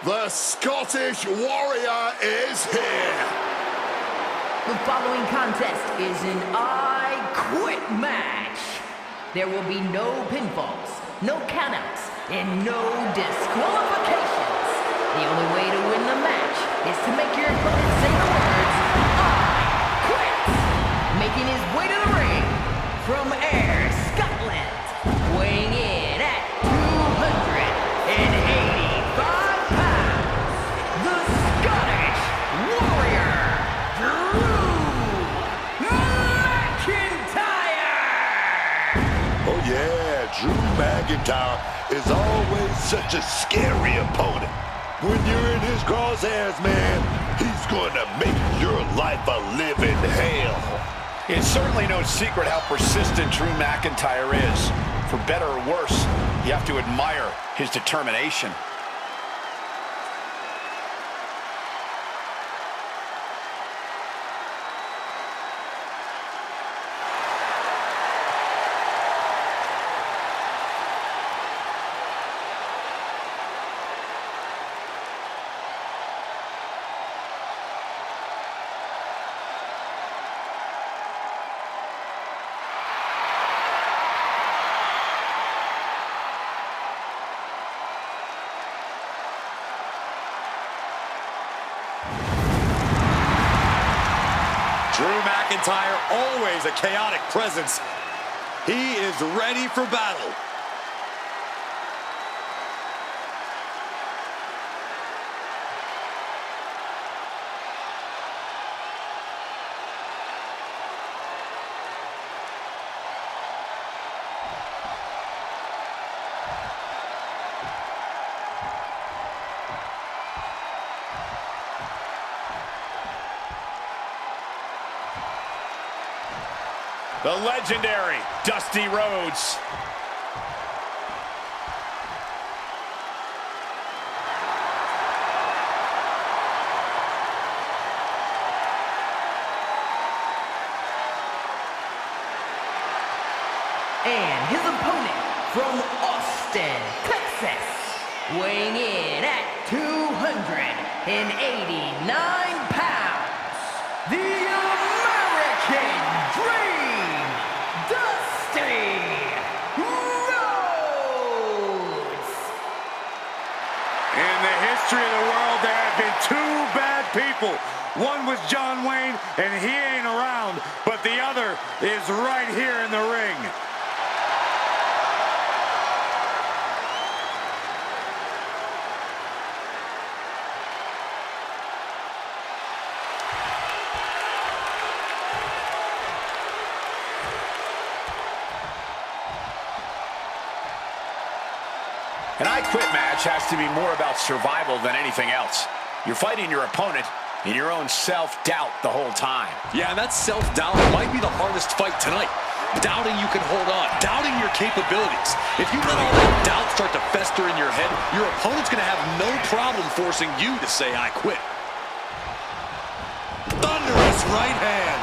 The Scottish Warrior is here. The following contest is an I Quit match. There will be no pinfalls, no countouts, and no disqualifications. The only way to win the match is to make your opponent say the words, I quit. Making his way to the ring from Ayr, Scotland, weighing in at 285 pounds, the Scottish Warrior, McIntyre! Oh yeah, Drew McIntyre is always such a scary opponent. When you're in his crosshairs, man, he's going to make your life a living hell. It's certainly no secret how persistent Drew McIntyre is. For better or worse, you have to admire his determination. Drew McIntyre, always a chaotic presence. He is ready for battle. The legendary Dusty Rhodes. And his opponent from Austin, Texas, weighing in at 289 pounds, the American Dream, Dusty Rhodes! In the history of the world, there have been two bad people. One was John Wayne, and he ain't around, but the other is right here in the ring. An I Quit match has to be more about survival than anything else. You're fighting your opponent in your own self-doubt the whole time. Yeah, and that self-doubt might be the hardest fight tonight. Doubting you can hold on, doubting your capabilities. If you let all that doubt start to fester in your head, your opponent's going to have no problem forcing you to say, I quit. Thunderous right hand.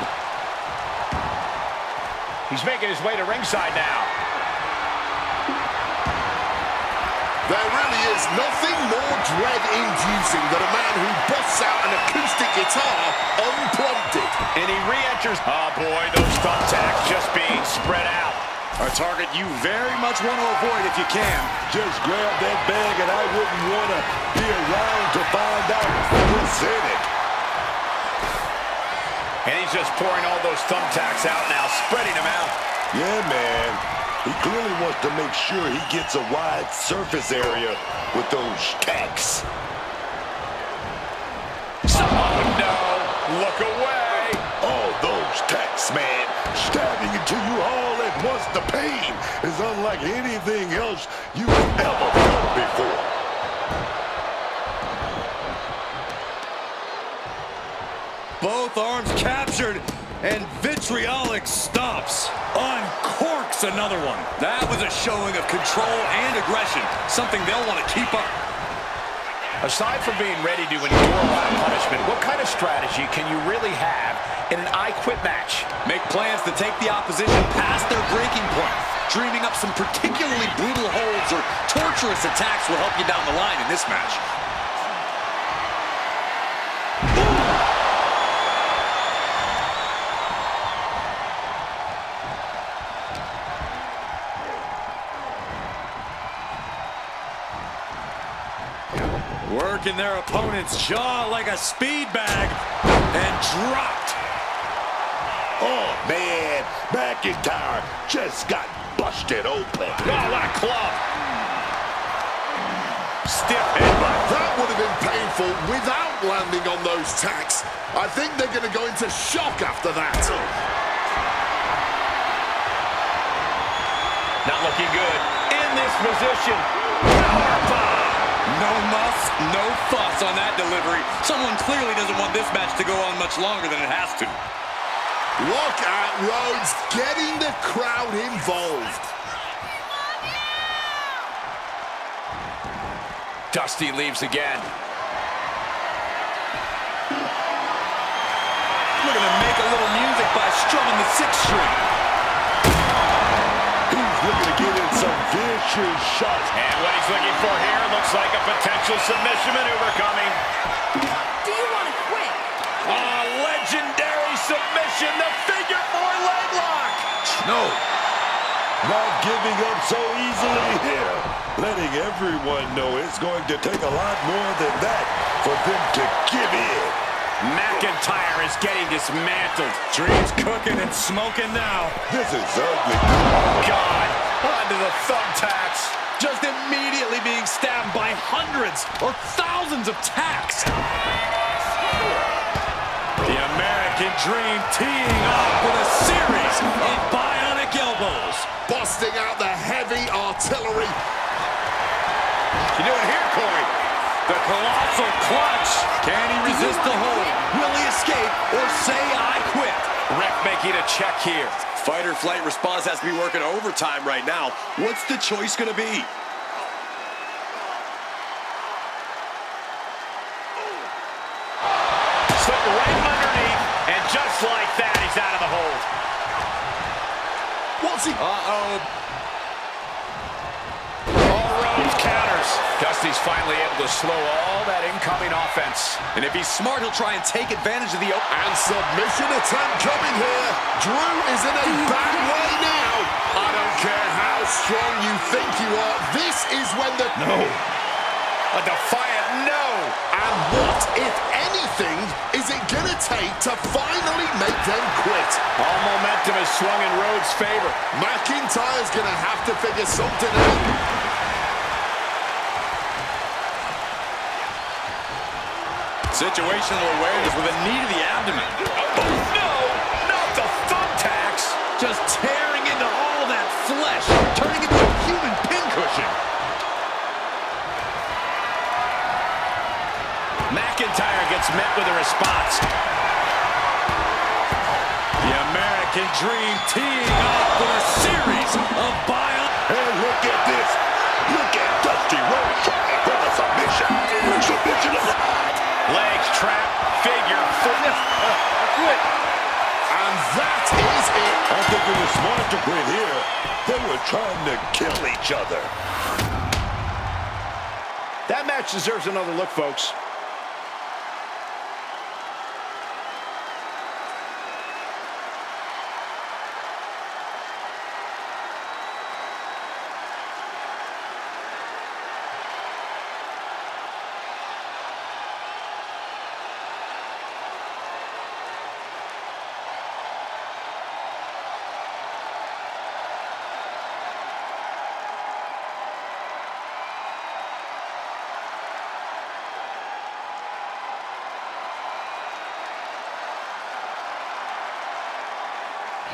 He's making his way to ringside now. There really is nothing more dread-inducing than a man who busts out an acoustic guitar unprompted. And he re-enters. Oh boy, those thumbtacks just being spread out. A target you very much want to avoid if you can. Just grab that bag and I wouldn't want to be around to find out what's in it. And he's just pouring all those thumbtacks out now, spreading them out. Yeah, man. He clearly wants to make sure he gets a wide surface area with those tacks. Oh no, look away. Oh, those tacks, man. Stabbing into you all at once. The pain is unlike anything else you've ever felt before. Both arms captured, and vitriolic stomps. Uncorks another one. That was a showing of control and aggression, something they'll want to keep up. Aside from being ready to endure a lot of punishment, what kind of strategy can you really have in an I Quit match? Make plans to take the opposition past their breaking point. Dreaming up some particularly brutal holds or torturous attacks will help you down the line in this match. Working their opponent's jaw like a speed bag and dropped. Oh, man, McIntyre just got busted open. Oh, what a club. Stiff headbutt. That would have been painful without landing on those tacks. I think they're going to go into shock after that. Not looking good. In this position. Powerbomb. No muss, no fuss on that delivery. Someone clearly doesn't want this match to go on much longer than it has to. Look at Rhodes getting the crowd involved. Dusty leaves again. Looking to make a little music by strumming the 6th string. He's looking to get in some vicious shots. And what he's looking for here looks like a potential submission maneuver coming. Do you want to quit? A legendary submission, the figure 4 leg lock. No, not giving up so easily here. Letting everyone know it's going to take a lot more than that for them to give in. McIntyre is getting dismantled. Dreams cooking and smoking now. This is ugly. God, onto the thumbtacks. Just immediately being stabbed by hundreds or thousands of tacks. The American Dream teeing off with a series of bionic elbows. Busting out the heavy artillery. You doing here, Corey? The colossal clutch. Can he resist the hold? Will he escape or say I quit? Ref making a check here. Fight or flight response has to be working overtime right now. What's the choice going to be? Slipped right underneath, and just like that, he's out of the hold. What's he? Rhodes counters. Dusty's finally able to slow all that incoming offense. And if he's smart, he'll try and take advantage of the open. And submission attempt coming here. Drew is in a bad way now. I don't care how strong you think you are. This is when the... No. A defiant no. And what, if anything, is it going to take to finally make them quit? All momentum is swung in Rhodes' favor. McIntyre's going to have to figure something out. Situational awareness with a knee to the abdomen. Oh, no! Not the thumbtacks! Just tearing into all that flesh, turning into a human pincushion. McIntyre gets met with a response. The American Dream teeing off with a series of And look at this. Look at Dusty Rhodes trying for the submission. Submission applied. Legs trap, figure 4. Quit. And that is it. I think it was smart to quit here. They were trying to kill each other. That match deserves another look, folks.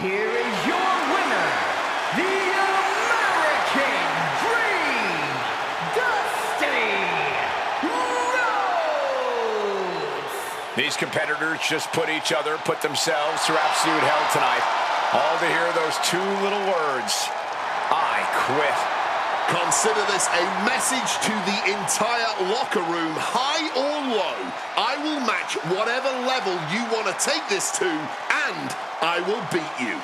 Here is your winner, the American Dream, Dusty Rhodes. These competitors just put themselves through absolute hell tonight. All to hear those 2 little words, I quit. Consider this a message to the entire locker room, high or low. I will match whatever level you want to take this to, and I will beat you.